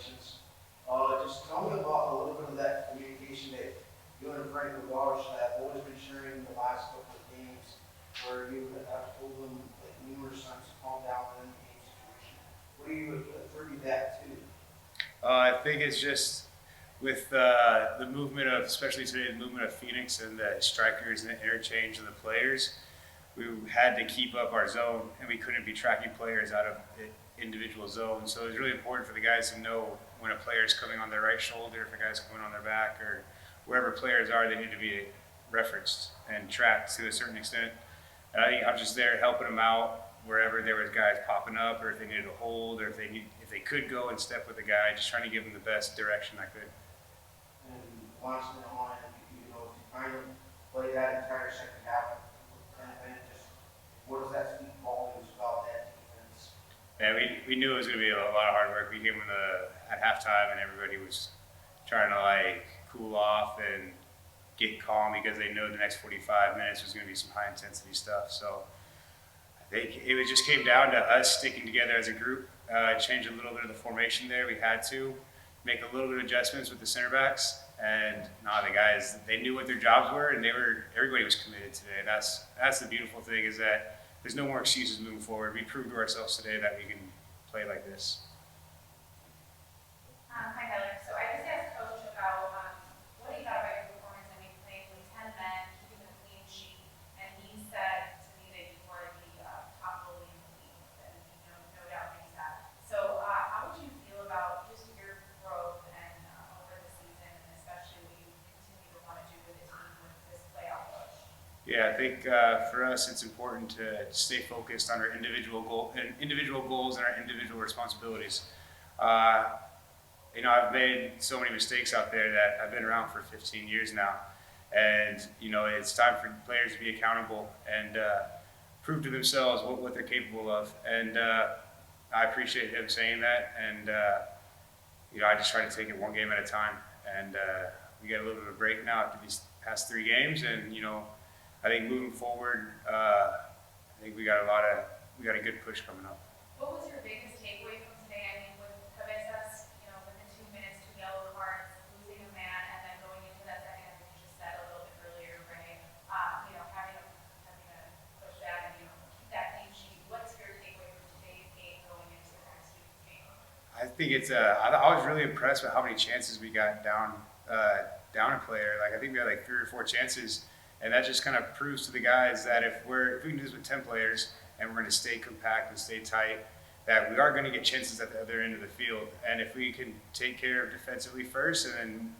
congratulations. Just tell me about a little bit of that communication that you and Frank Lagares have always been sharing the last couple of games, where you have told them like numerous times to calm down in the game situation. What do you attribute that to? I think it's just with the movement of, especially today, the movement of Phoenix and the strikers and the interchange of the players. We had to keep up our zone, and we couldn't be tracking players out of individual zones. So it was really important for the guys to know when a player is coming on their right shoulder, if a guy's coming on their back, or wherever players are, they need to be referenced and tracked to a certain extent. And I think I'm just there helping them out wherever there was guys popping up, or if they needed a hold, or if they could go and step with the guy, just trying to give them the best direction I could. And last minute on, to kind of play that entire second half, and just what does that speak volumes about that defense? Yeah, we knew it was going to be a lot of hard work. We came at halftime, and everybody was trying to like cool off and get calm because they know the next 45 minutes was going to be some high intensity stuff. So I think it just came down to us sticking together as a group. Change a little bit of the formation there. We had to make a little bit of adjustments with the center backs, and the guys, they knew what their jobs were, and everybody was committed today. That's the beautiful thing, is that there's no more excuses moving forward. We proved to ourselves today that we can play like this. Hi, Tyler. So I just asked Coach about what he thought about your performance. I mean, playing with 10 men, keeping a clean sheet, and he said to me that you were the top goalie in the league, and no doubt he's that. So how would you feel about just your growth and over the season, and especially what you continue to want to do with the team with this playoff push? Yeah, I think for us, it's important to stay focused on our individual goals and our individual responsibilities. I've made so many mistakes out there that I've been around for 15 years now, and it's time for players to be accountable and prove to themselves what they're capable of. And I appreciate him saying that, and I just try to take it one game at a time. And we get a little bit of a break now after these past 3 games, and I think moving forward, I think we got a good push coming up. What was your biggest takeaway from today? I mean, with Cabezas, within 2 minutes, 2 yellow cards, losing a man, and then going into that second, as you just said a little bit earlier, Ray, having to push that and keep that clean sheet. What's your takeaway from today's game going into the next week's game? I think I was really impressed with how many chances we got down a player. Like I think we had like 3 or 4 chances. And that just kind of proves to the guys that if we can do this with 10 players and we're going to stay compact and stay tight, that we are going to get chances at the other end of the field. And if we can take care of defensively first and then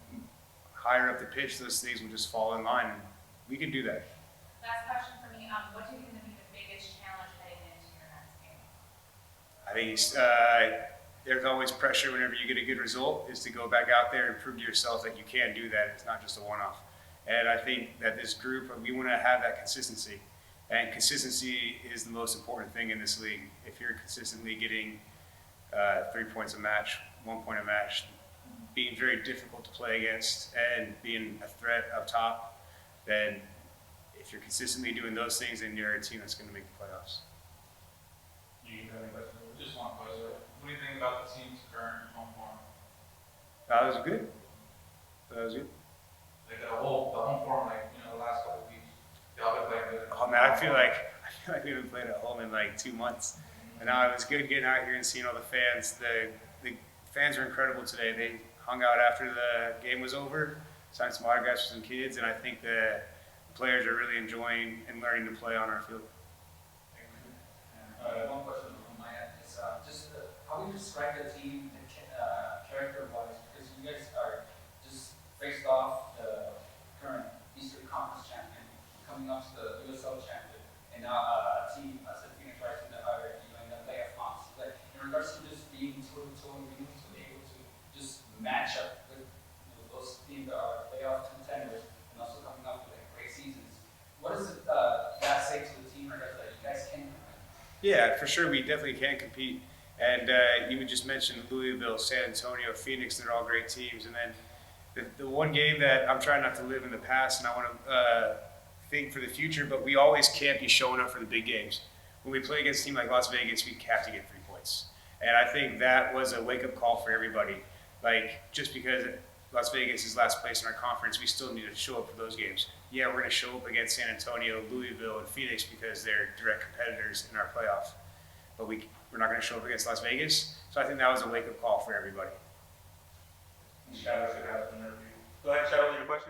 higher up the pitch, those things will just fall in line. And we can do that. Last question for me. What do you think is going to be the biggest challenge heading into your next game? I think there's always pressure whenever you get a good result, is to go back out there and prove to yourself that you can do that. It's not just a one-off. And I think that this group, we want to have that consistency. And consistency is the most important thing in this league. If you're consistently getting 3 points a match, 1 point a match, being very difficult to play against, and being a threat up top, then if you're consistently doing those things, then you're a team that's going to make the playoffs. You have any questions? Just one question. What do you think about the team's current home form? That was good. Like the home form, the last couple of weeks, y'all been playing good. Oh man, I feel like we haven't played at home in like 2 months, and now it was good getting out here and seeing all the fans. The fans were incredible today. They hung out after the game was over, signed some autographs for some kids, and I think the players are really enjoying and learning to play on our field. One question from my end is how would you describe the team character-wise? Because you guys are just faced off the current Eastern Conference champion, coming up to the USL champion, and now a team as a Phoenix Rising that are in the playoff months. Like in regards to just being toe-to-toe and being able to just match up with those teams that are playoff contenders and also coming up with great seasons. What does that say to the team that you guys can? Yeah, for sure, we definitely can compete. And you just mentioned Louisville, San Antonio, Phoenix, they're all great teams. And then the one game that I'm trying not to live in the past, and I want to think for the future, but we always can't be showing up for the big games. When we play against a team like Las Vegas, we have to get 3 points. And I think that was a wake-up call for everybody. Like, just because Las Vegas is last place in our conference, we still need to show up for those games. Yeah, we're going to show up against San Antonio, Louisville, and Phoenix because they're direct competitors in our playoff. But we're not going to show up against Las Vegas. So I think that was a wake-up call for everybody. Shadow should have an interview. Go ahead, Shadow, your question?